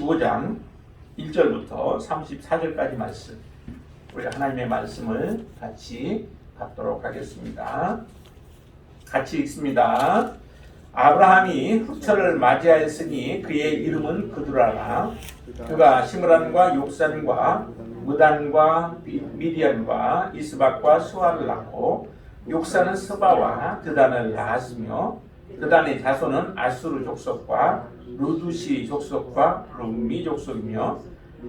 5장 1절부터 34절까지 말씀, 우리 하나님의 말씀을 같이 받도록 하겠습니다. 같이 읽습니다. 아브라함이 후처를 맞이하였으니 그의 이름은 그두라라. 그가 시므란과 욕산과 무단과 미디안과 이스박과 수아를 낳고 욕산은 스바와 드단을 낳았으며 드단의 자손은 아수르 족속과 루두시 족속과 룸미 족속이며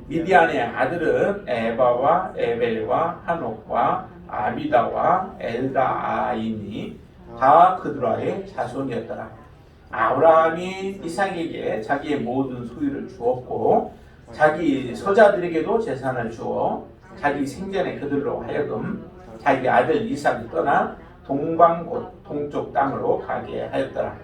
미디안의 아들은 에바와 에벨과 한옥과 아비다와 엘다아이니 다 그두라의 자손이었더라. 아브라함이 이삭에게 자기의 모든 소유를 주었고 자기 서자들에게도 재산을 주어 자기 생전에 그들로 하여금 자기 아들 이삭이 떠나 동방 곧 동쪽 땅으로 가게 하였더라.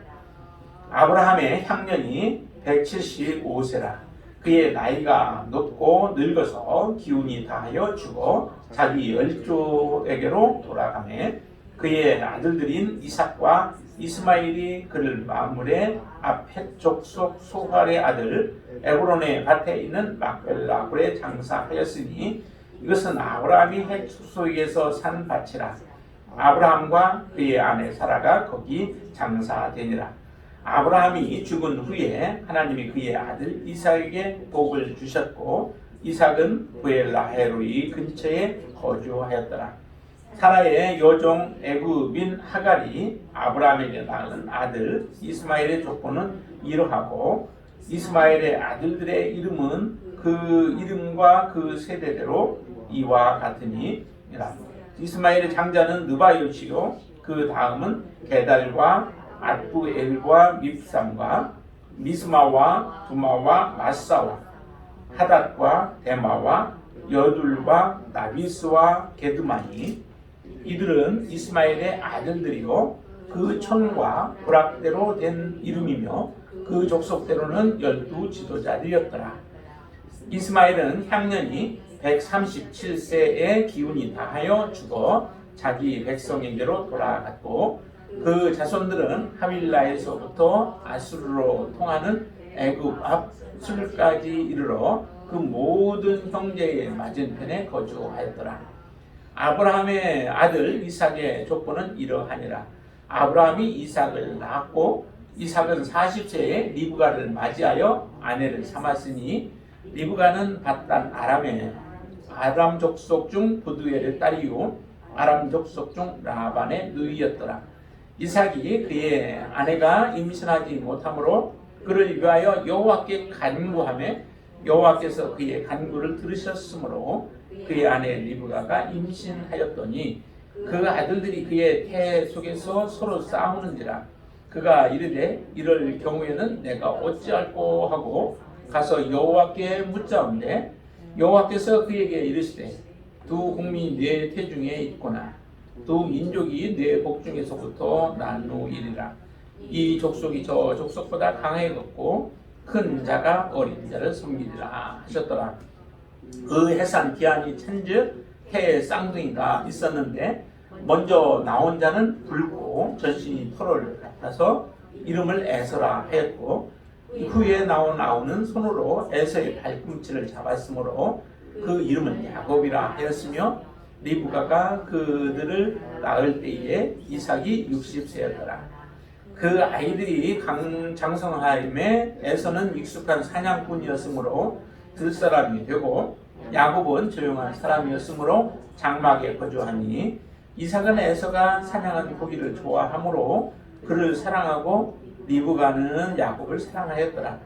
아브라함의 향년이 175세라. 그의 나이가 높고 늙어서 기운이 다하여 죽어 자기 열조에게로 돌아가매 그의 아들들인 이삭과 이스마엘이 그를 맞물에 앞헷 족속 소할의 아들 에브론의 밭에 있는 막벨라 굴에 장사하였으니 이것은 아브라함이 헷 족속에서 산 밭이라. 아브라함과 그의 아내 사라가 거기 장사되니라. 아브라함이 죽은 후에 하나님이 그의 아들 이삭에게 복을 주셨고 이삭은 부엘라헤로이 근처에 거주하였더라. 사라의 여종 애굽인 하갈이 아브라함에게 낳은 아들 이스마엘의 족보는 이러하고 이스마엘의 아들들의 이름은 그 이름과 그 세대대로 이와 같으니 이스마엘의 장자는 느바요시요 그 다음은 게달과 앗부엘과 밉삼과 미스마와 두마와 마사와 하닷과 데마와 여둘과 나비스와 게드마니 이들은 이스마엘의 아들들이요 그 촌과 부락대로 된 이름이며 그 족속대로는 12 지도자들이었더라. 이스마엘은 향년이 137세의 기운이 다하여 죽어 자기 백성에게로 돌아갔고 그 자손들은 하윌라에서부터 아수르로 통하는 애굽 앞 술까지 이르러 그 모든 형제의 맞은편에 거주하였더라. 아브라함의 아들 이삭의 족보는 이러하니라. 아브라함이 이삭을 낳았고 이삭은 40세에 리브가를 맞이하여 아내를 삼았으니 리브가는 밧단 아람의 아람 족속 중 부두엘의 딸이요 아람 족속 중 라반의 누이였더라. 이삭이 그의 아내가 임신하지 못하므로 그를 위하여 여호와께 간구하며 여호와께서 그의 간구를 들으셨으므로 그의 아내 리브가가 임신하였더니 그 아들들이 그의 태 속에서 서로 싸우는지라. 그가 이르되 이럴 경우에는 내가 어찌할꼬 하고 가서 여호와께 묻자온데 여호와께서 그에게 이르시되 두 국민이 네 태중에 있거나 두 민족이 네 복중에서부터 나누이리라. 이 족속이 저 족속보다 강해졌고 큰 자가 어린 자를 섬기리라 하셨더라. 그 해산 기한이 찬즉 해의 쌍둥이가 있었는데 먼저 나온 자는 붉고 전신이 털을 같아서 이름을 에서라 하였고 후에 나온 아우는 손으로 에서의 발꿈치를 잡았으므로 그 이름은 야곱이라 하였으며 리브가가 그들을 낳을 때에 이삭이 60세였더라. 그 아이들이 장성하임에 에서는 익숙한 사냥꾼이었으므로 들사람이 되고 야곱은 조용한 사람이었으므로 장막에 거주하니 이삭은 에서가 사냥한 고기를 좋아하므로 그를 사랑하고 리브가는 야곱을 사랑하였더라.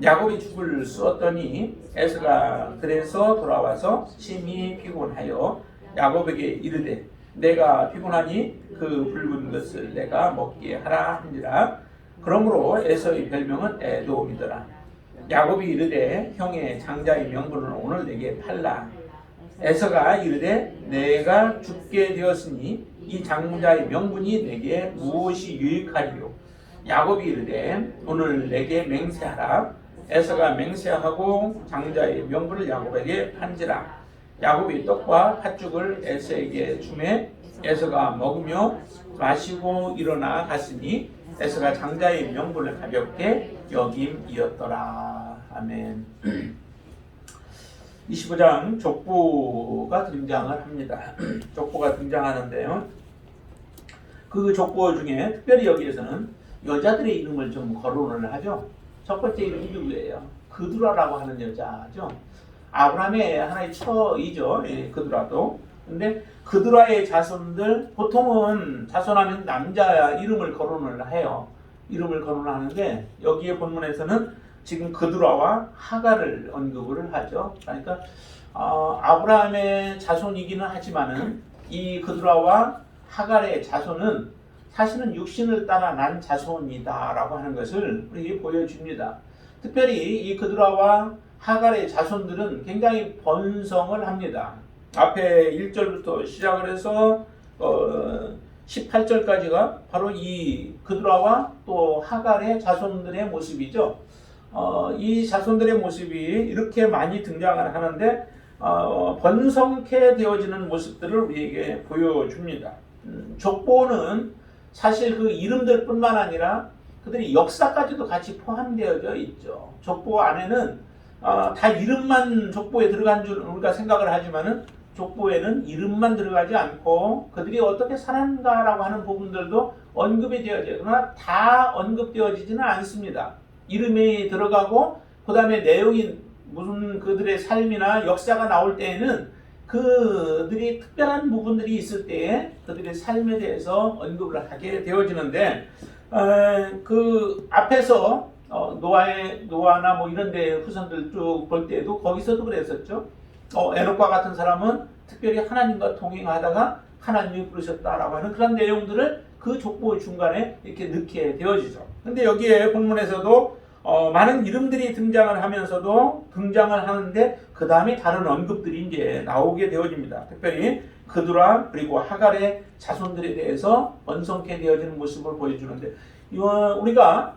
야곱이 죽을 쑤었더니 에서가 들에서 돌아와서 심히 피곤하여 야곱에게 이르되 내가 피곤하니 그 붉은 것을 내가 먹게 하라 하니라. 그러므로 에서의 별명은 에돔이더라. 야곱이 이르되 형의 장자의 명분을 오늘 내게 팔라. 에서가 이르되 내가 죽게 되었으니 이 장자의 명분이 내게 무엇이 유익하리요. 야곱이 이르되 오늘 내게 맹세하라. 에서가 맹세하고 장자의 명분을 야곱에게 판지라. 야곱이 떡과 팥죽을 에서에게 주매 에서가 먹으며 마시고 일어나 갔으니 에서가 장자의 명분을 가볍게 여김이었더라. 아멘. 25장 족보가 등장을 합니다. 족보가 등장하는데요. 그 족보 중에 특별히 여기에서는 여자들의 이름을 좀 거론을 하죠. 첫 번째 이름이 누구예요? 그두라라고 하는 여자죠. 아브라함의 하나의 처이죠. 그두라도. 근데 그두라의 자손들, 보통은 자손하면 남자 이름을 거론을 해요. 이름을 거론하는데 여기에 본문에서는 지금 그두라와 하갈을 언급을 하죠. 그러니까 아브라함의 자손이기는 하지만은 이 그두라와 하갈의 자손은 사실은 육신을 따라 난 자손이다라고 하는 것을 우리에게 보여줍니다. 특별히 이 그두라와 하갈의 자손들은 굉장히 번성을 합니다. 앞에 1절부터 시작을 해서 18절까지가 바로 이 그두라와 또 하갈의 자손들의 모습이죠. 이 자손들의 모습이 이렇게 많이 등장을 하는데 번성케 되어지는 모습들을 우리에게 보여줍니다. 족보는 사실 그 이름들 뿐만 아니라 그들의 역사까지도 같이 포함되어져 있죠. 족보 안에는 다 이름만 족보에 들어간 줄 우리가 생각을 하지만은 족보에는 이름만 들어가지 않고 그들이 어떻게 살았는가라고 하는 부분들도 언급이 되어져요. 그러나 다 언급되어지지는 않습니다. 이름이 들어가고 그 다음에 내용이 무슨 그들의 삶이나 역사가 나올 때에는 그들이 특별한 부분들이 있을 때에 그들의 삶에 대해서 언급을 하게 되어지는데 그 앞에서 노아나 뭐 이런 데 후손들 쭉 볼 때에도 거기서도 그랬었죠. 에녹과 같은 사람은 특별히 하나님과 동행하다가 하나님이 부르셨다라고 하는 그런 내용들을 그 족보 중간에 이렇게 넣게 되어지죠. 근데 여기에 본문에서도 많은 이름들이 등장을 하면서도 등장을 하는데 그 다음에 다른 언급들이 이제 나오게 되어집니다. 특별히 그두라 그리고 하갈의 자손들에 대해서 번성케 되어지는 모습을 보여주는데 우리가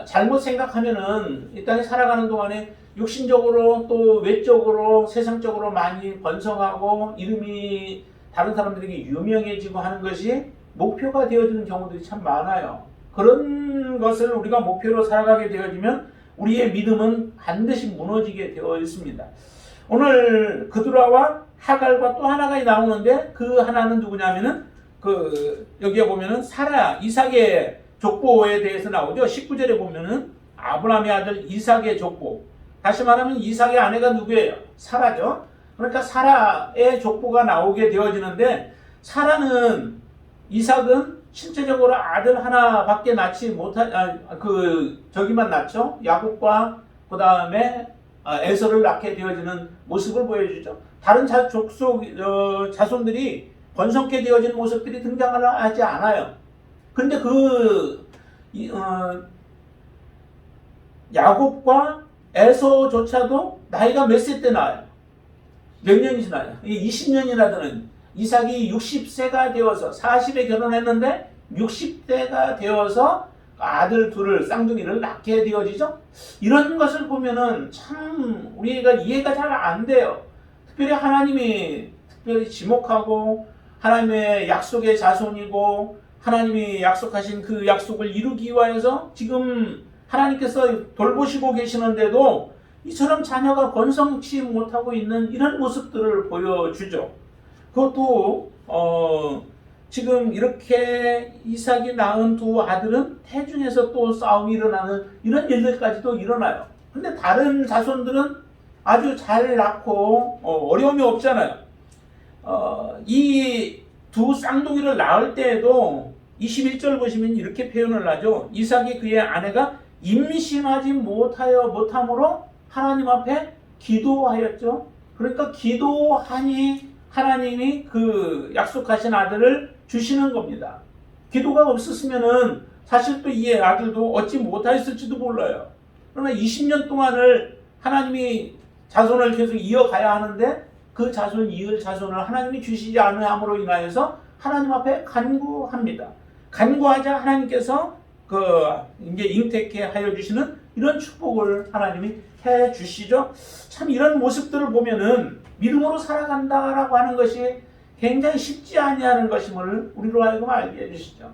잘못 생각하면은 이 땅에 살아가는 동안에 육신적으로 또 외적으로 세상적으로 많이 번성하고 이름이 다른 사람들에게 유명해지고 하는 것이 목표가 되어지는 경우들이 참 많아요. 그런 것을 우리가 목표로 살아가게 되어지면 우리의 믿음은 반드시 무너지게 되어 있습니다. 오늘 그두라와 하갈과 또 하나가 나오는데 그 하나는 누구냐면은 여기에 보면은 사라 이삭의 족보에 대해서 나오죠. 19절에 보면은 아브라함의 아들 이삭의 족보. 다시 말하면 이삭의 아내가 누구예요? 사라죠. 그러니까 사라의 족보가 나오게 되어지는데 사라는 이삭은 실제적으로 아들 하나밖에 낳지 저기만 낳죠. 야곱과 그 다음에 에서를 낳게 되어지는 모습을 보여주죠. 다른 자손들이 번성케 되어지는 모습들이 등장을 하지 않아요. 그런데 야곱과 에서조차도 나이가 몇 세 때 나요? 몇 년이 지나요? 20년이나 되는 이삭이 60세가 되어서 40에 결혼했는데 60대가 되어서 아들 둘을 쌍둥이를 낳게 되어지죠. 이런 것을 보면은 참 우리가 이해가 잘 안 돼요. 특별히 하나님이 특별히 지목하고 하나님의 약속의 자손이고 하나님이 약속하신 그 약속을 이루기 위해서 지금 하나님께서 돌보시고 계시는데도 이처럼 자녀가 번성치 못하고 있는 이런 모습들을 보여주죠. 그것도 지금 이렇게 이삭이 낳은 두 아들은 태중에서 또 싸움이 일어나는 이런 일들까지도 일어나요. 근데 다른 자손들은 아주 잘 낳고 어려움이 없잖아요. 이 두 쌍둥이를 낳을 때에도 21절 보시면 이렇게 표현을 하죠. 이삭이 그의 아내가 임신하지 못함으로 하나님 앞에 기도하였죠. 그러니까 기도하니 하나님이 그 약속하신 아들을 주시는 겁니다. 기도가 없었으면은 사실 또 이 아들도 얻지 못하였을지도 몰라요. 그러나 20년 동안을 하나님이 자손을 계속 이어가야 하는데 그 이을 자손을 하나님이 주시지 않음으로 인하여서 하나님 앞에 간구합니다. 간구하자 하나님께서 이제 잉태케 하여 주시는 이런 축복을 하나님이 해 주시죠. 참 이런 모습들을 보면은 믿음으로 살아간다라고 하는 것이 굉장히 쉽지 아니하는 것임을 우리로 하여금 알게 해 주시죠.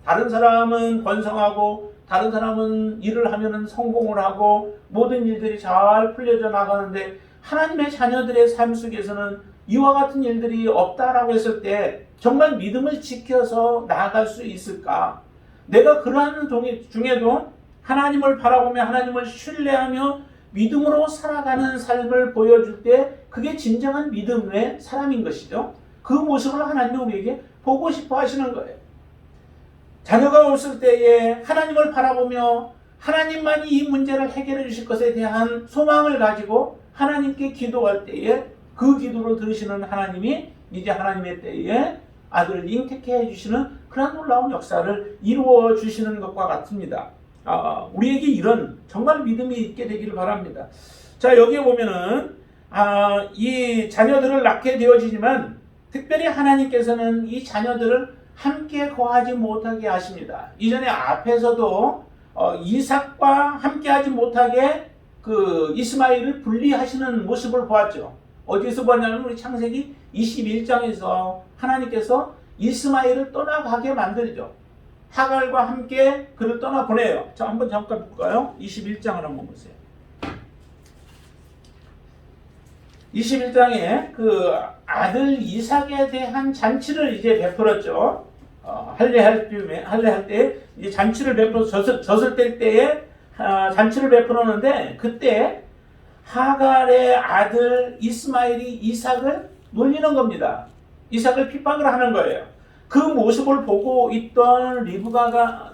다른 사람은 번성하고 다른 사람은 일을 하면은 성공을 하고 모든 일들이 잘 풀려져 나가는데 하나님의 자녀들의 삶 속에서는 이와 같은 일들이 없다라고 했을 때 정말 믿음을 지켜서 나아갈 수 있을까? 내가 그러한 중에도 하나님을 바라보며 하나님을 신뢰하며 믿음으로 살아가는 삶을 보여줄 때 그게 진정한 믿음의 사람인 것이죠. 그 모습을 하나님이 우리에게 보고 싶어 하시는 거예요. 자녀가 없을 때에 하나님을 바라보며 하나님만이 이 문제를 해결해 주실 것에 대한 소망을 가지고 하나님께 기도할 때에 그 기도를 들으시는 하나님이 이제 하나님의 때에 아들을 잉태케 해주시는 그런 놀라운 역사를 이루어 주시는 것과 같습니다. 우리에게 이런 정말 믿음이 있게 되기를 바랍니다. 자, 여기에 보면은 이 자녀들을 낳게 되어지지만 특별히 하나님께서는 이 자녀들을 함께 거하지 못하게 하십니다. 이전에 앞에서도 이삭과 함께하지 못하게 그 이스마엘을 분리하시는 모습을 보았죠. 어디서 보냐면 우리 창세기 21장에서 하나님께서 이스마엘을 떠나가게 만들죠. 하갈과 함께 그를 떠나보내요. 자, 한번 잠깐 볼까요? 21장을 한번 보세요. 21장에 그 아들 이삭에 대한 잔치를 이제 베풀었죠. 할례할 때 이제 잔치를 베풀어서 젖을 뗄 때에 잔치를 베풀었는데 그때 하갈의 아들 이스마엘이 이삭을 놀리는 겁니다. 이삭을 핍박을 하는 거예요. 그 모습을 보고 있던 리브가가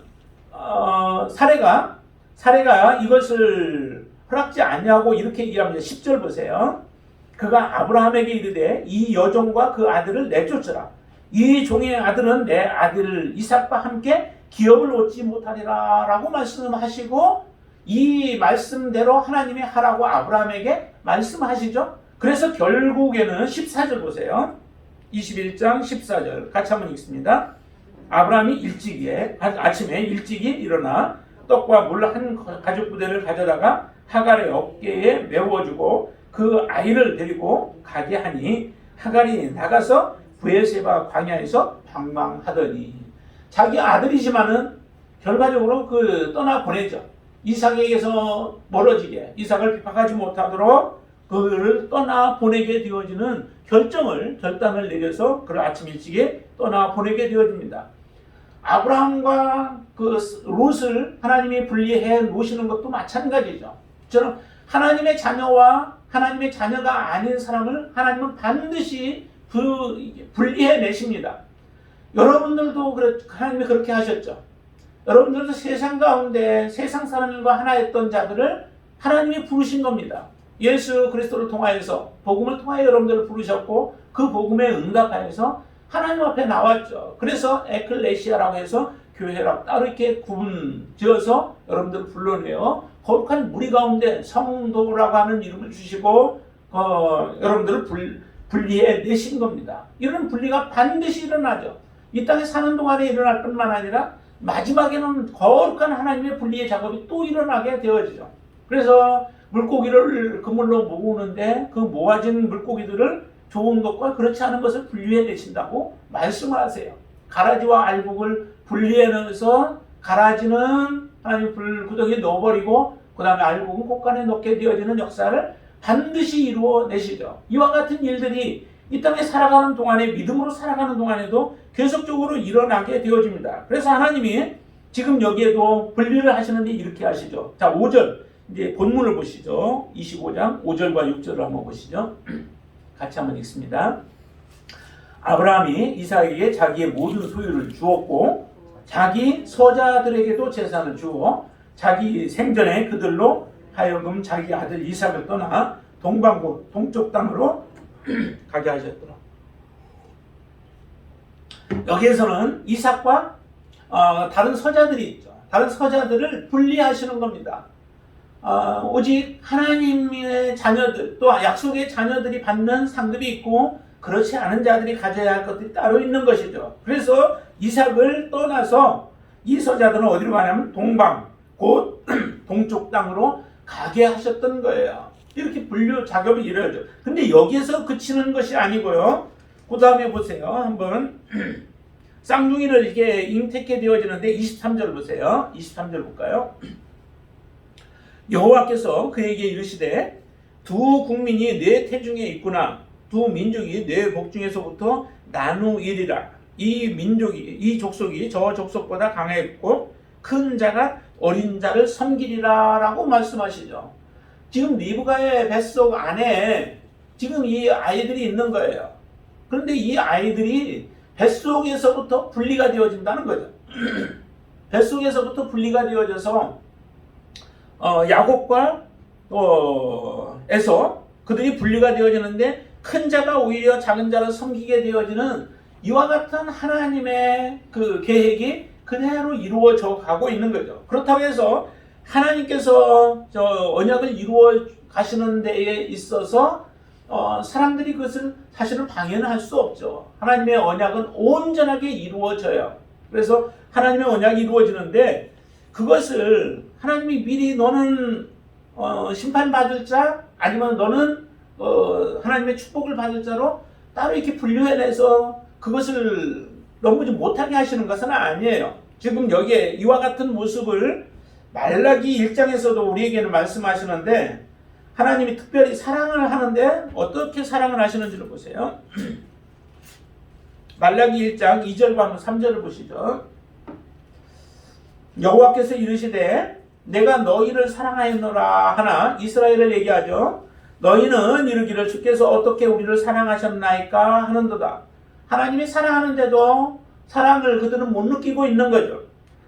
사레가 이것을 허락지 않냐고 이렇게 얘기합니다. 10절 보세요. 그가 아브라함에게 이르되 이 여종과 그 아들을 내쫓으라. 이 종의 아들은 내 아들 이삭과 함께 기업을 얻지 못하리라 라고 말씀하시고 이 말씀대로 하나님이 하라고 아브라함에게 말씀하시죠. 그래서 결국에는 14절 보세요. 21장 14절 같이 한번 읽습니다. 아브라함이 아침에 일찍이 일어나 떡과 물 한 가죽 부대를 가져다가 하갈의 어깨에 메워주고 그 아이를 데리고 가게 하니 하갈이 나가서 브에세바 광야에서 방황하더니 자기 아들이지만은 결과적으로 그 떠나 보내죠. 이삭에게서 멀어지게 이삭을 핍박하지 못하도록 그를 떠나 보내게 되어지는 결단을 내려서 그를 아침 일찍에 떠나 보내게 되어집니다. 아브라함과 그 롯을 하나님이 분리해 놓으시는 것도 마찬가지죠. 저는 하나님의 자녀와 하나님의 자녀가 아닌 사람을 하나님은 반드시 분리해 내십니다. 여러분들도 하나님이 그렇게 하셨죠. 여러분들도 세상 가운데 세상 사람들과 하나였던 자들을 하나님이 부르신 겁니다. 예수 그리스도를 통하여서 복음을 통하여 여러분들을 부르셨고 그 복음에 응답하여서 하나님 앞에 나왔죠. 그래서 에클레시아라고 해서 교회라고 따로 이렇게 구분지어서 여러분들을 불러내어 거룩한 무리 가운데 성도라고 하는 이름을 주시고 여러분들을 분리해 내신 겁니다. 이런 분리가 반드시 일어나죠. 이 땅에 사는 동안에 일어날 뿐만 아니라 마지막에는 거룩한 하나님의 분리의 작업이 또 일어나게 되어지죠. 그래서 물고기를 그물로 모으는데 그 모아진 물고기들을 좋은 것과 그렇지 않은 것을 분리해 내신다고 말씀을 하세요. 가라지와 알곡을 분리해 내서 가라지는 하나님 불구덩이에 넣어버리고 그 다음에 알곡은 곳간에 넣게 되어지는 역사를 반드시 이루어 내시죠. 이와 같은 일들이 이 땅에 살아가는 동안에 믿음으로 살아가는 동안에도 계속적으로 일어나게 되어집니다. 그래서 하나님이 지금 여기에도 분리를 하시는데 이렇게 하시죠. 자, 5절 이제 본문을 보시죠. 25장 5절과 6절을 한번 보시죠. 같이 한번 읽습니다. 아브라함이 이삭에게 자기의 모든 소유를 주었고 자기 서자들에게도 재산을 주어 자기 생전에 그들로 하여금 자기 아들 이삭을 떠나 동방고 동쪽 땅으로 가게 하셨더라. 여기에서는 이삭과 다른 서자들이 있죠. 다른 서자들을 분리하시는 겁니다. 오직 하나님의 자녀들 또 약속의 자녀들이 받는 상급이 있고 그렇지 않은 자들이 가져야 할 것들이 따로 있는 것이죠. 그래서 이삭을 떠나서 이 서자들은 어디로 가냐면 동방 곧 동쪽 땅으로 가게 하셨던 거예요. 이렇게 분류 작업이 이루어져. 근데 여기에서 그치는 것이 아니고요. 그 다음에 보세요. 한번 쌍둥이를 이렇게 잉태케 되어지는데 23절 보세요. 23절 볼까요? 여호와께서 그에게 이르시되 두 국민이 내 태중에 있구나. 두 민족이 내 복중에서부터 나누이리라. 이 민족이, 이 족속이 저 족속보다 강했고 큰 자가 어린 자를 섬기리라 라고 말씀하시죠. 지금 리브가의 뱃속 안에 지금 이 아이들이 있는 거예요. 그런데 이 아이들이 뱃속에서부터 분리가 되어진다는 거죠. 뱃속에서부터 분리가 되어져서 야곱과 에서 그들이 분리가 되어지는데 큰 자가 오히려 작은 자를 섬기게 되어지는 이와 같은 하나님의 그 계획이 그대로 이루어져 가고 있는 거죠. 그렇다고 해서 하나님께서 저 언약을 이루어 가시는 데에 있어서 사람들이 그것을 사실은 방해는 할 수 없죠. 하나님의 언약은 온전하게 이루어져요. 그래서 하나님의 언약이 이루어지는데 그것을 하나님이 미리 너는 심판받을 자 아니면 너는 하나님의 축복을 받을 자로 따로 이렇게 분류해내서 그것을 너무 못하게 하시는 것은 아니에요. 지금 여기에 이와 같은 모습을 말라기 1장에서도 우리에게는 말씀하시는데 하나님이 특별히 사랑을 하는데 어떻게 사랑을 하시는지를 보세요. 말라기 1장 2절과 3절을 보시죠. 여호와께서 이르시되 내가 너희를 사랑하였노라 하나 이스라엘을 얘기하죠. 너희는 이르기를 주께서 어떻게 우리를 사랑하셨나이까 하는도다. 하나님이 사랑하는데도 사랑을 그들은 못 느끼고 있는 거죠.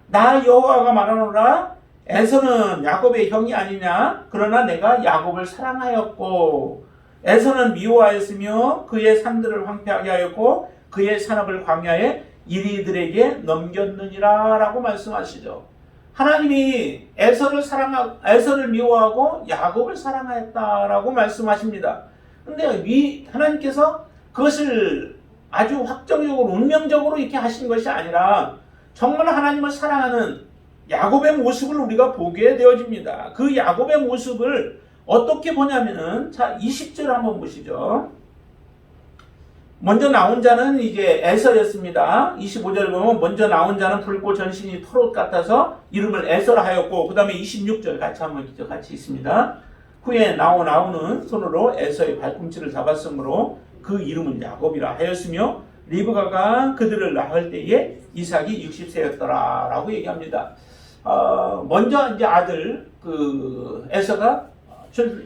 나 여호와가 말하노라 에서는 야곱의 형이 아니냐. 그러나 내가 야곱을 사랑하였고 에서는 미워하였으며 그의 산들을 황폐하게 하였고 그의 산업을 광야에 이리들에게 넘겼느니라 라고 말씀하시죠. 하나님이 에서를 미워하고 야곱을 사랑하였다라고 말씀하십니다. 근데 하나님께서 그것을 아주 확정적으로 운명적으로 이렇게 하신 것이 아니라 정말 하나님을 사랑하는 야곱의 모습을 우리가 보게 되어집니다. 그 야곱의 모습을 어떻게 보냐면은 자 20절 한번 보시죠. 먼저 나온 자는 이제 에서였습니다. 25절 보면 먼저 나온 자는 붉고 전신이 털옷 같아서 이름을 에서라 하였고 그 다음에 26절 같이 있습니다. 후에 나오는 손으로 에서의 발꿈치를 잡았으므로 그 이름은 야곱이라 하였으며 리브가가 그들을 낳을 때에 이삭이 60세였더라 라고 얘기합니다. 먼저 이제 아들 그 에서가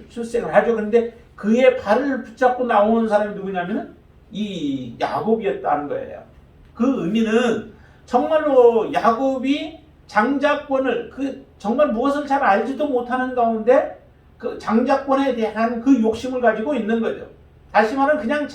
출생을 하죠. 그런데 그의 발을 붙잡고 나오는 사람이 누구냐면은 이 야곱이었다는 거예요. 그 의미는 정말로 야곱이 장자권을 정말 무엇을 잘 알지도 못하는 가운데 그 장자권에 대한 그 욕심을 가지고 있는 거죠. 다시 말하면 그냥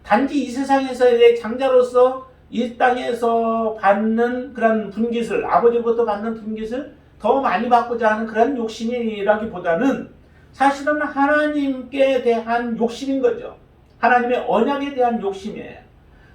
단지 이 세상에서의 장자로서 이 땅에서 받는 그런 분깃을 아버지로부터 받는 분깃을 더 많이 받고자 하는 그런 욕심이라기보다는 사실은 하나님께 대한 욕심인 거죠. 하나님의 언약에 대한 욕심이에요.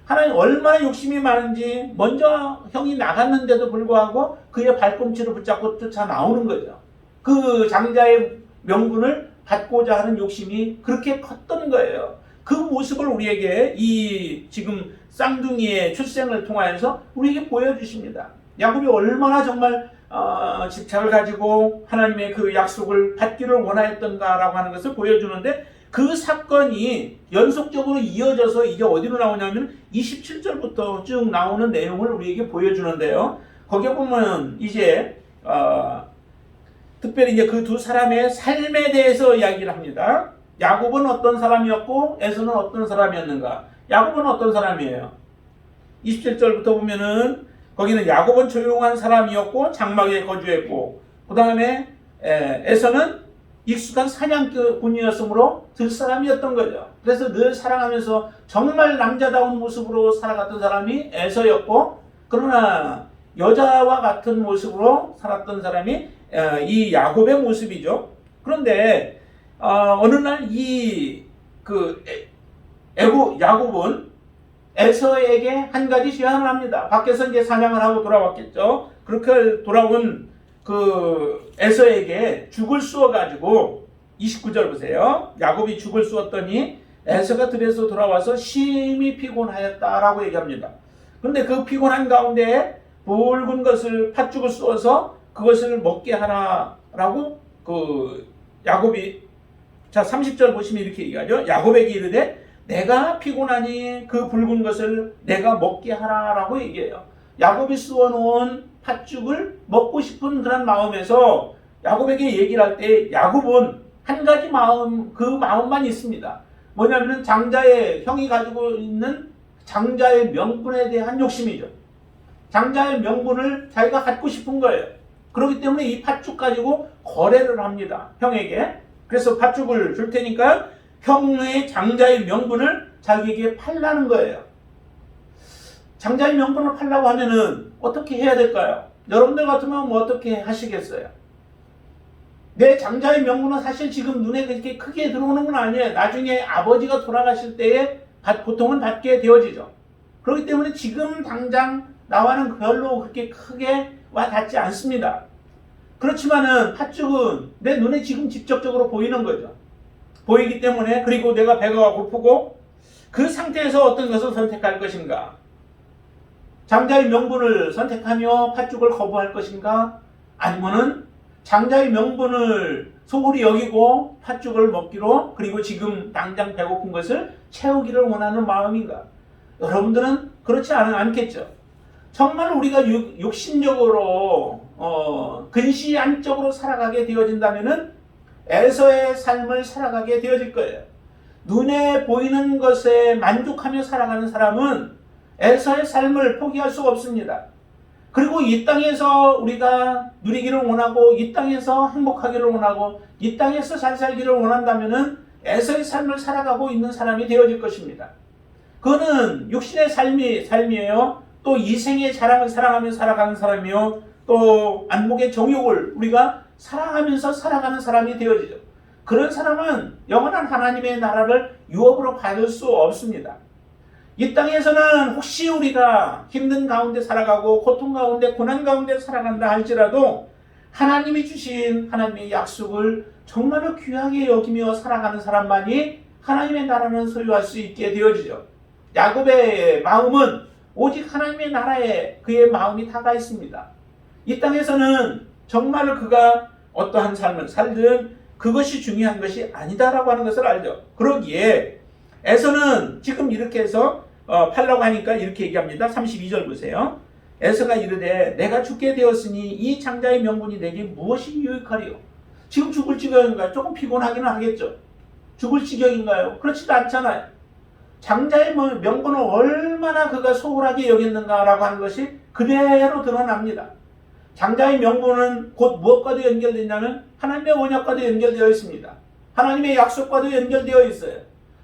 하나님 얼마나 욕심이 많은지 먼저 형이 나갔는데도 불구하고 그의 발꿈치를 붙잡고 쫓아 나오는 거죠. 그 장자의 명분을 받고자 하는 욕심이 그렇게 컸던 거예요. 그 모습을 우리에게 이 지금 쌍둥이의 출생을 통하여서 우리에게 보여주십니다. 야곱이 얼마나 정말 집착을 가지고 하나님의 그 약속을 받기를 원하였던가라고 하는 것을 보여주는데 그 사건이 연속적으로 이어져서 이게 어디로 나오냐면 27절부터 쭉 나오는 내용을 우리에게 보여주는데요. 거기에 보면 이제 특별히 이제 그 두 사람의 삶에 대해서 이야기를 합니다. 야곱은 어떤 사람이었고 에서는 어떤 사람이었는가? 야곱은 어떤 사람이에요? 27절부터 보면은 거기는 야곱은 조용한 사람이었고 장막에 거주했고 그 다음에 에서는 익숙한 사냥꾼이었으므로 들사람이었던 거죠. 그래서 늘 사랑하면서 정말 남자다운 모습으로 살아갔던 사람이 에서였고 그러나 여자와 같은 모습으로 살았던 사람이 이 야곱의 모습이죠. 그런데 어느 날 야곱은 에서에게 한 가지 제안을 합니다. 밖에서 이제 사냥을 하고 돌아왔겠죠. 그렇게 돌아온 그 에서에게 죽을 쏘아가지고 29절 보세요. 야곱이 죽을 쏘았더니 에서가 들에서 돌아와서 심히 피곤하였다라고 얘기합니다. 그런데 그 피곤한 가운데 붉은 것을 팥죽을 쏘아서 그것을 먹게 하라라고 그 야곱이, 자 30절 보시면 이렇게 얘기하죠. 야곱에게 이르되 내가 피곤하니 그 붉은 것을 내가 먹게 하라라고 얘기해요. 야곱이 쏘아놓은 팥죽을 먹고 싶은 그런 마음에서 야곱에게 얘기를 할 때 야곱은 한 가지 마음, 그 마음만 있습니다. 뭐냐면은 장자의, 형이 가지고 있는 장자의 명분에 대한 욕심이죠. 장자의 명분을 자기가 갖고 싶은 거예요. 그렇기 때문에 이 팥죽 가지고 거래를 합니다. 형에게. 그래서 팥죽을 줄 테니까 형의 장자의 명분을 자기에게 팔라는 거예요. 장자의 명분을 팔라고 하면은 어떻게 해야 될까요? 여러분들 같으면 뭐 어떻게 하시겠어요? 내 장자의 명분은 사실 지금 눈에 그렇게 크게 들어오는 건 아니에요. 나중에 아버지가 돌아가실 때에 보통은 받게 되어지죠. 그렇기 때문에 지금 당장 나와는 별로 그렇게 크게 와 닿지 않습니다. 그렇지만은 팥죽은 내 눈에 지금 직접적으로 보이는 거죠. 보이기 때문에, 그리고 내가 배가 고프고 그 상태에서 어떤 것을 선택할 것인가? 장자의 명분을 선택하며 팥죽을 거부할 것인가? 아니면은 장자의 명분을 소홀히 여기고 팥죽을 먹기로, 그리고 지금 당장 배고픈 것을 채우기를 원하는 마음인가? 여러분들은 그렇지 않겠죠. 정말 우리가 육신적으로 근시 안적으로 살아가게 되어진다면은 에서의 삶을 살아가게 되어질 거예요. 눈에 보이는 것에 만족하며 살아가는 사람은 에서의 삶을 포기할 수가 없습니다. 그리고 이 땅에서 우리가 누리기를 원하고, 이 땅에서 행복하기를 원하고, 이 땅에서 잘 살기를 원한다면은 에서의 삶을 살아가고 있는 사람이 되어질 것입니다. 그거는 육신의 삶이에요. 또 이생의 자랑을 사랑하며 살아가는 사람이요. 또 안목의 정욕을 우리가 사랑하면서 살아가는 사람이 되어지죠. 그런 사람은 영원한 하나님의 나라를 유업으로 받을 수 없습니다. 이 땅에서는 혹시 우리가 힘든 가운데 살아가고 고통 가운데 고난 가운데 살아간다 할지라도 하나님이 주신 하나님의 약속을 정말로 귀하게 여기며 살아가는 사람만이 하나님의 나라는 소유할 수 있게 되어지죠. 야곱의 마음은 오직 하나님의 나라에 그의 마음이 다가 있습니다. 이 땅에서는 정말 그가 어떠한 삶을 살든 그것이 중요한 것이 아니다라고 하는 것을 알죠. 그러기에 에서는 지금 이렇게 해서 팔라고 하니까 이렇게 얘기합니다. 32절 보세요. 에서가 이르되 내가 죽게 되었으니 이 장자의 명분이 내게 무엇이 유익하리요? 지금 죽을 지경인가요? 조금 피곤하기는 하겠죠. 죽을 지경인가요? 그렇지도 않잖아요. 장자의 명분을 얼마나 그가 소홀하게 여겼는가라고 하는 것이 그대로 드러납니다. 장자의 명분은 곧 무엇과도 연결되어 있냐면 하나님의 언약과도 연결되어 있습니다. 하나님의 약속과도 연결되어 있어요.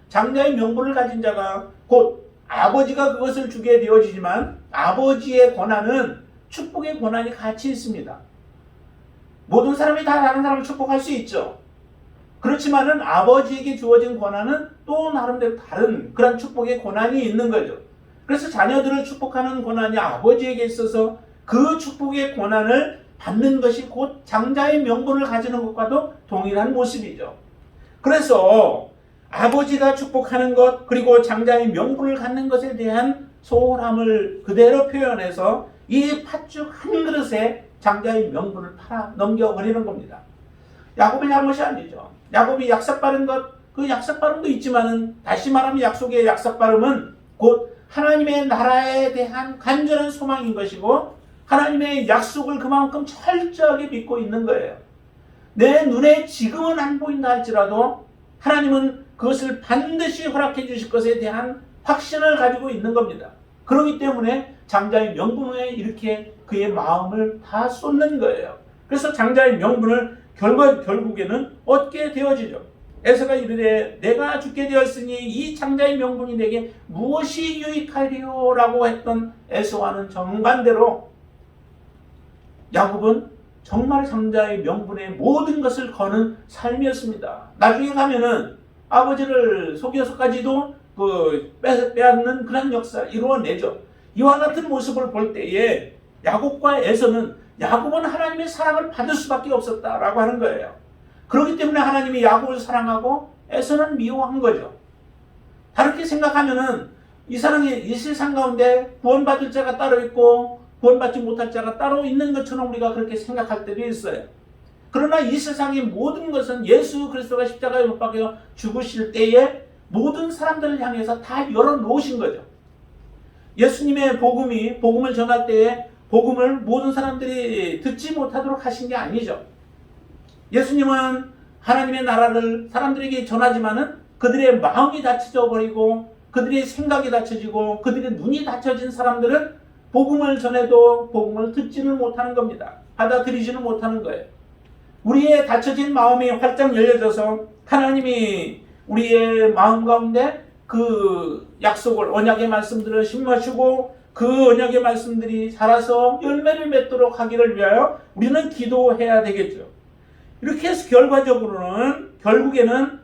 장자의 명분을 가진 자가 곧 아버지가 그것을 주게 되어지지만 아버지의 권한은 축복의 권한이 같이 있습니다. 모든 사람이 다 다른 사람을 축복할 수 있죠. 그렇지만은 아버지에게 주어진 권한은 또 나름대로 다른 그런 축복의 권한이 있는 거죠. 그래서 자녀들을 축복하는 권한이 아버지에게 있어서 그 축복의 권한을 받는 것이 곧 장자의 명분을 가지는 것과도 동일한 모습이죠. 그래서 아버지가 축복하는 것, 그리고 장자의 명분을 갖는 것에 대한 소홀함을 그대로 표현해서 이 팥죽 한 그릇에 장자의 명분을 팔아 넘겨버리는 겁니다. 야곱의 잘못이 아니죠. 야곱이 약삭바른 것, 그 약삭바름도 있지만은 다시 말하면 약속의 약삭바름은 곧 하나님의 나라에 대한 간절한 소망인 것이고 하나님의 약속을 그만큼 철저하게 믿고 있는 거예요. 내 눈에 지금은 안 보인다 할지라도 하나님은 그것을 반드시 허락해 주실 것에 대한 확신을 가지고 있는 겁니다. 그렇기 때문에 장자의 명분에 이렇게 그의 마음을 다 쏟는 거예요. 그래서 장자의 명분을 결국에는 얻게 되어지죠. 에서가 이르되 내가 죽게 되었으니 이 장자의 명분이 내게 무엇이 유익하리요? 라고 했던 에서와는 정반대로 야곱은 정말 장자의 명분에 모든 것을 거는 삶이었습니다. 나중에 가면은 아버지를 속여서까지도 빼앗는 그런 역사를 이루어내죠. 이와 같은 모습을 볼 때에 야곱과 에서는 야곱은 하나님의 사랑을 받을 수밖에 없었다라고 하는 거예요. 그렇기 때문에 하나님이 야곱을 사랑하고 에서는 미워한 거죠. 다르게 생각하면은 이 세상 가운데 구원받을 자가 따로 있고 구원받지 못할 자가 따로 있는 것처럼 우리가 그렇게 생각할 때도 있어요. 그러나 이 세상의 모든 것은 예수 그리스도가 십자가에 못 박혀 죽으실 때에 모든 사람들을 향해서 다 열어놓으신 거죠. 예수님의 복음을 전할 때에 복음을 모든 사람들이 듣지 못하도록 하신 게 아니죠. 예수님은 하나님의 나라를 사람들에게 전하지만은 그들의 마음이 닫혀져 버리고 그들의 생각이 닫혀지고 그들의 눈이 닫혀진 사람들은 복음을 전해도 복음을 듣지는 못하는 겁니다. 받아들이지는 못하는 거예요. 우리의 닫혀진 마음이 활짝 열려져서 하나님이 우리의 마음 가운데 그 약속을 언약의 말씀들을 심으시고 그 언약의 말씀들이 자라서 열매를 맺도록 하기를 위하여 우리는 기도해야 되겠죠. 이렇게 해서 결국에는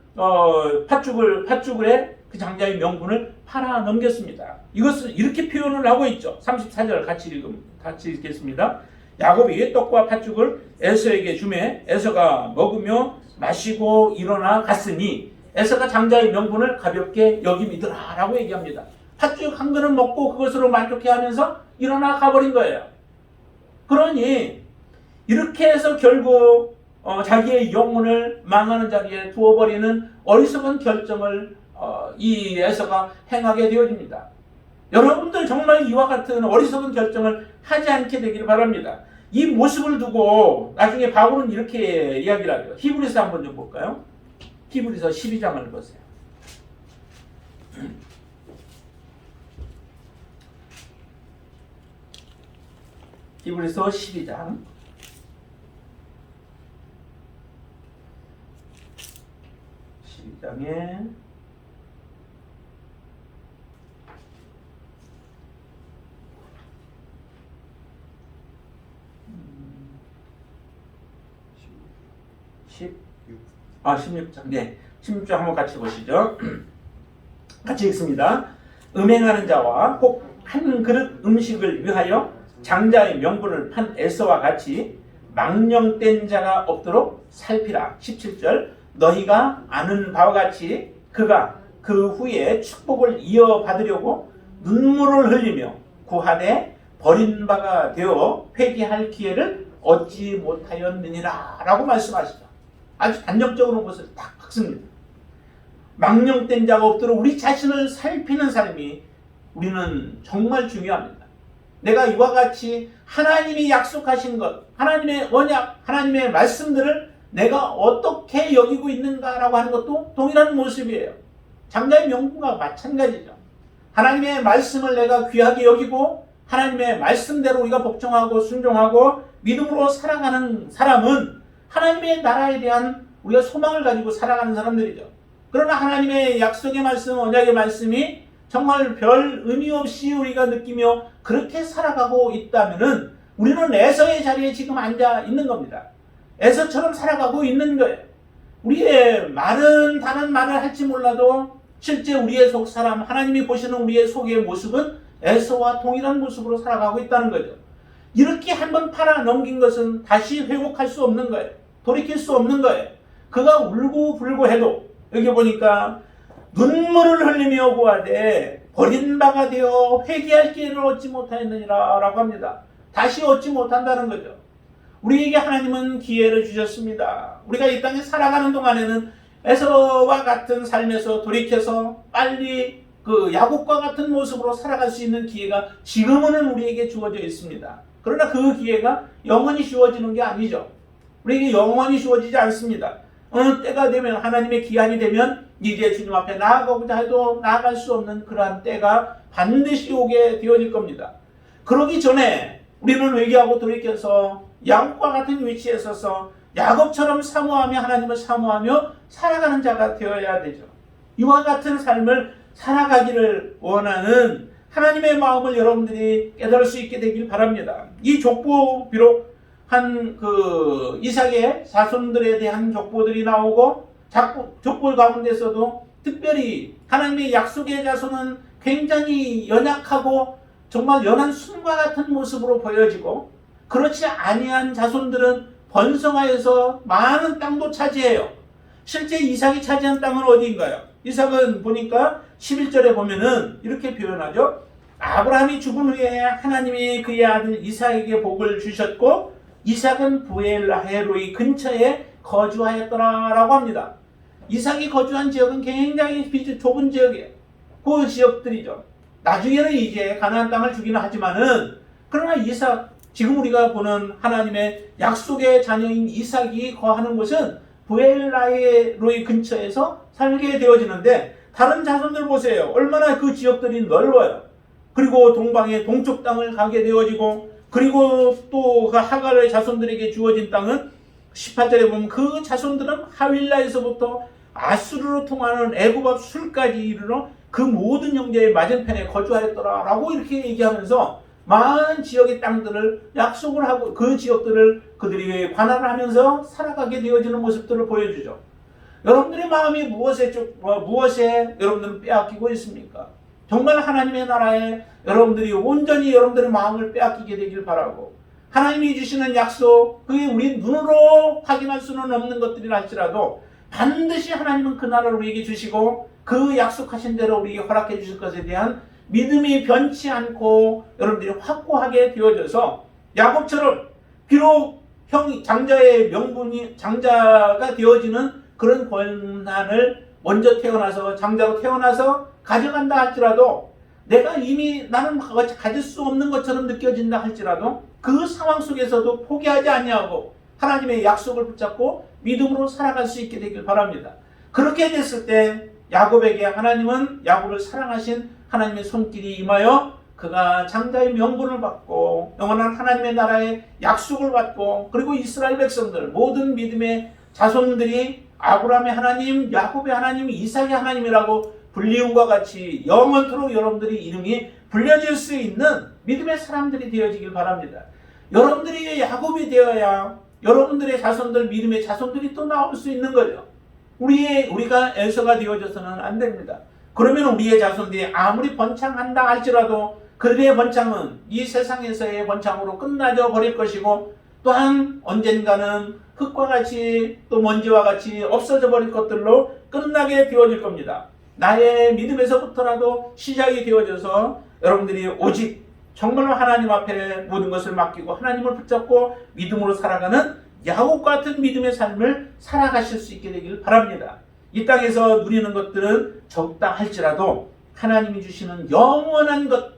팥죽을 그 장자의 명분을 팔아 넘겼습니다. 이것을 이렇게 표현을 하고 있죠. 34절 같이 읽겠습니다. 야곱이 떡과 팥죽을 에서에게 주매 에서가 먹으며 마시고 일어나 갔으니 에서가 장자의 명분을 가볍게 여김이더라 라고 얘기합니다. 팥죽 한 그릇 먹고 그것으로 만족해하면서 일어나 가버린 거예요. 그러니 이렇게 해서 결국 자기의 영혼을 망하는 자리에 두어버리는 어리석은 결정을 이 에서가 행하게 되어집니다. 여러분들 정말 이와 같은 어리석은 결정을 하지 않게 되기를 바랍니다. 이 모습을 두고 나중에 바울은 이렇게 이야기를 하죠. 히브리서 한번 좀 볼까요? 히브리서 12장을 보세요. 히브리서 12장 12장에 16장. 네. 16장 한번 같이 보시죠. 같이 읽습니다. 음행하는 자와 꼭 한 그릇 음식을 위하여 장자의 명분을 판 에서와 같이 망령된 자가 없도록 살피라. 17절. 너희가 아는 바와 같이 그가 그 후에 축복을 이어받으려고 눈물을 흘리며 구하되 버린 바가 되어 회개할 기회를 얻지 못하였느니라 라고 말씀하시죠. 아주 단정적으로 것을 딱 박습니다. 망령된 자가 없도록 우리 자신을 살피는 삶이 우리는 정말 중요합니다. 내가 이와 같이 하나님이 약속하신 것, 하나님의 언약, 하나님의 말씀들을 내가 어떻게 여기고 있는가라고 하는 것도 동일한 모습이에요. 장자의 명분과 마찬가지죠. 하나님의 말씀을 내가 귀하게 여기고 하나님의 말씀대로 우리가 복종하고 순종하고 믿음으로 살아가는 사람은 하나님의 나라에 대한 우리가 소망을 가지고 살아가는 사람들이죠. 그러나 하나님의 약속의 말씀, 언약의 말씀이 정말 별 의미 없이 우리가 느끼며 그렇게 살아가고 있다면은 우리는 에서의 자리에 지금 앉아 있는 겁니다. 에서처럼 살아가고 있는 거예요. 우리의 말은 다른 말을 할지 몰라도 실제 우리의 속 사람, 하나님이 보시는 우리의 속의 모습은 에서와 동일한 모습으로 살아가고 있다는 거죠. 이렇게 한번 팔아 넘긴 것은 다시 회복할 수 없는 거예요. 돌이킬 수 없는 거예요. 그가 울고 불고 해도 여기 보니까 눈물을 흘리며 구하되 버린 바가 되어 회개할 기회를 얻지 못하였느니라 라고 합니다. 다시 얻지 못한다는 거죠. 우리에게 하나님은 기회를 주셨습니다. 우리가 이 땅에 살아가는 동안에는 에서와 같은 삶에서 돌이켜서 빨리 그 야곱과 같은 모습으로 살아갈 수 있는 기회가 지금은 우리에게 주어져 있습니다. 그러나 그 기회가 영원히 주어지는 게 아니죠. 우리에게 영원히 주어지지 않습니다. 어느 때가 되면 하나님의 기한이 되면 이제 주님 앞에 나아가고자 해도 나아갈 수 없는 그러한 때가 반드시 오게 되어질 겁니다. 그러기 전에 우리는 회개하고 돌이켜서 야곱과 같은 위치에 서서 야곱처럼 사모하며 하나님을 사모하며 살아가는 자가 되어야 되죠. 이와 같은 삶을 살아가기를 원하는 하나님의 마음을 여러분들이 깨달을 수 있게 되길 바랍니다. 이 족보 비록 한 그 이삭의 자손들에 대한 족보들이 나오고 족보 가운데서도 특별히 하나님의 약속의 자손은 굉장히 연약하고 정말 연한 순과 같은 모습으로 보여지고 그렇지 아니한 자손들은 번성하여서 많은 땅도 차지해요. 실제 이삭이 차지한 땅은 어디인가요? 이삭은 보니까 11절에 보면은 이렇게 표현하죠. 아브라함이 죽은 후에 하나님이 그의 아들 이삭에게 복을 주셨고 이삭은 브엘라헤로이 근처에 거주하였더라라고 합니다. 이삭이 거주한 지역은 굉장히 좁은 지역이에요. 그 지역들이죠. 나중에는 이제 가나안 땅을 주기는 하지만은 그러나 이삭, 지금 우리가 보는 하나님의 약속의 자녀인 이삭이 거하는 곳은 브엘라헤로이 근처에서 살게 되어지는데 다른 자손들 보세요. 얼마나 그 지역들이 넓어요. 그리고 동방의 동쪽 땅을 가게 되어지고 그리고 또 그 하갈의 자손들에게 주어진 땅은 18절에 보면 그 자손들은 하윌라에서부터 아수르로 통하는 애굽 앞 술까지 이르러 그 모든 형제의 맞은편에 거주하였더라라고 이렇게 얘기하면서 많은 지역의 땅들을 약속을 하고 그 지역들을 그들이 관할을 하면서 살아가게 되어지는 모습들을 보여주죠. 여러분들의 마음이 무엇에 여러분들은 빼앗기고 있습니까? 정말 하나님의 나라에 여러분들이 온전히 여러분들의 마음을 빼앗기게 되길 바라고 하나님이 주시는 약속, 그게 우리 눈으로 확인할 수는 없는 것들이라 할지라도 반드시 하나님은 그 나라를 우리에게 주시고 그 약속하신 대로 우리에게 허락해 주실 것에 대한 믿음이 변치 않고 여러분들이 확고하게 되어져서 야곱처럼 비록 장자의 명분이 장자가 되어지는 그런 권한을 먼저 태어나서 장자로 태어나서 가져간다 할지라도 내가 이미 나는 가질 수 없는 것처럼 느껴진다 할지라도 그 상황 속에서도 포기하지 아니하고 하나님의 약속을 붙잡고 믿음으로 살아갈 수 있게 되길 바랍니다. 그렇게 됐을 때 야곱에게 하나님은 야곱을 사랑하신 하나님의 손길이 임하여 그가 장자의 명분을 받고 영원한 하나님의 나라의 약속을 받고 그리고 이스라엘 백성들 모든 믿음의 자손들이 아브라함의 하나님, 야곱의 하나님, 이삭의 하나님이라고 불리움과 같이 영원토록 여러분들의 이름이 불려질 수 있는 믿음의 사람들이 되어지길 바랍니다. 여러분들이 야곱이 되어야 여러분들의 자손들, 믿음의 자손들이 또 나올 수 있는 거죠. 우리가 에서가 되어져서는 안 됩니다. 그러면 우리의 자손들이 아무리 번창한다 할지라도 그들의 번창은 이 세상에서의 번창으로 끝나져 버릴 것이고 또한 언젠가는 흙과 같이 또 먼지와 같이 없어져 버릴 것들로 끝나게 되어질 겁니다. 나의 믿음에서부터라도 시작이 되어져서 여러분들이 오직 정말로 하나님 앞에 모든 것을 맡기고 하나님을 붙잡고 믿음으로 살아가는 야곱 같은 믿음의 삶을 살아가실 수 있게 되길 바랍니다. 이 땅에서 누리는 것들은 적다 할지라도 하나님이 주시는 영원한 것,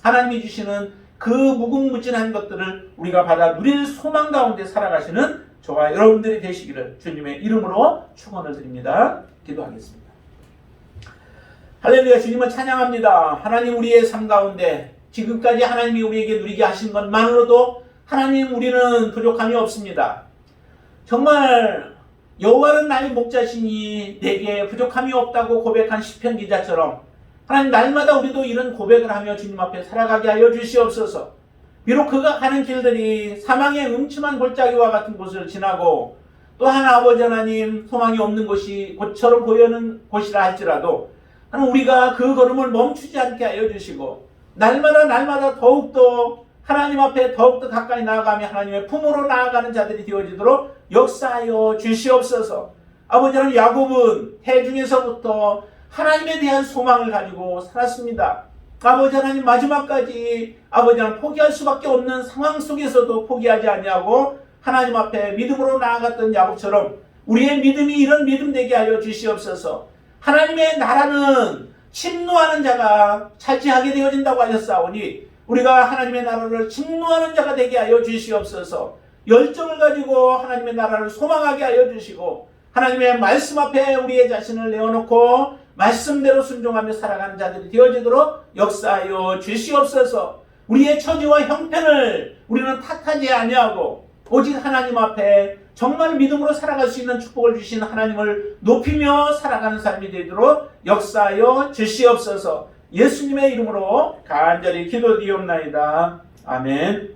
하나님이 주시는 그 무궁무진한 것들을 우리가 받아 누릴 소망 가운데 살아가시는 저와 여러분들이 되시기를 주님의 이름으로 축원을 드립니다. 기도하겠습니다. 할렐루야. 주님을 찬양합니다. 하나님, 우리의 삶 가운데 지금까지 하나님이 우리에게 누리게 하신 것만으로도 하나님, 우리는 부족함이 없습니다. 정말 여호와는 나의 목자시니 내게 부족함이 없다고 고백한 시편 기자처럼 하나님, 날마다 우리도 이런 고백을 하며 주님 앞에 살아가게 하여 주시옵소서. 비록 그가 가는 길들이 사망의 음침한 골짜기와 같은 곳을 지나고 또한 아버지 하나님, 소망이 없는 곳이 곳처럼 보이는 곳이라 할지라도 하나님, 우리가 그 걸음을 멈추지 않게 하여 주시고 날마다 더욱더 하나님 앞에 더욱더 가까이 나아가며 하나님의 품으로 나아가는 자들이 되어지도록 역사하여 주시옵소서. 아버지 하나님, 야곱은 태중에서부터 하나님에 대한 소망을 가지고 살았습니다. 아버지 하나님, 마지막까지 아버지 하나님 포기할 수밖에 없는 상황 속에서도 포기하지 아니하고 하나님 앞에 믿음으로 나아갔던 야곱처럼 우리의 믿음이 이런 믿음 되게 하여 주시옵소서. 하나님의 나라는 침노하는 자가 차지하게 되어진다고 하셨사오니 우리가 하나님의 나라를 침노하는 자가 되게 하여 주시옵소서. 열정을 가지고 하나님의 나라를 소망하게 하여 주시고 하나님의 말씀 앞에 우리의 자신을 내어놓고 말씀대로 순종하며 살아가는 자들이 되어지도록 역사하여 주시옵소서. 우리의 처지와 형편을 우리는 탓하지 아니하고 오직 하나님 앞에 정말 믿음으로 살아갈 수 있는 축복을 주신 하나님을 높이며 살아가는 삶이 되도록 역사하여 주시옵소서. 예수님의 이름으로 간절히 기도드리옵나이다. 아멘.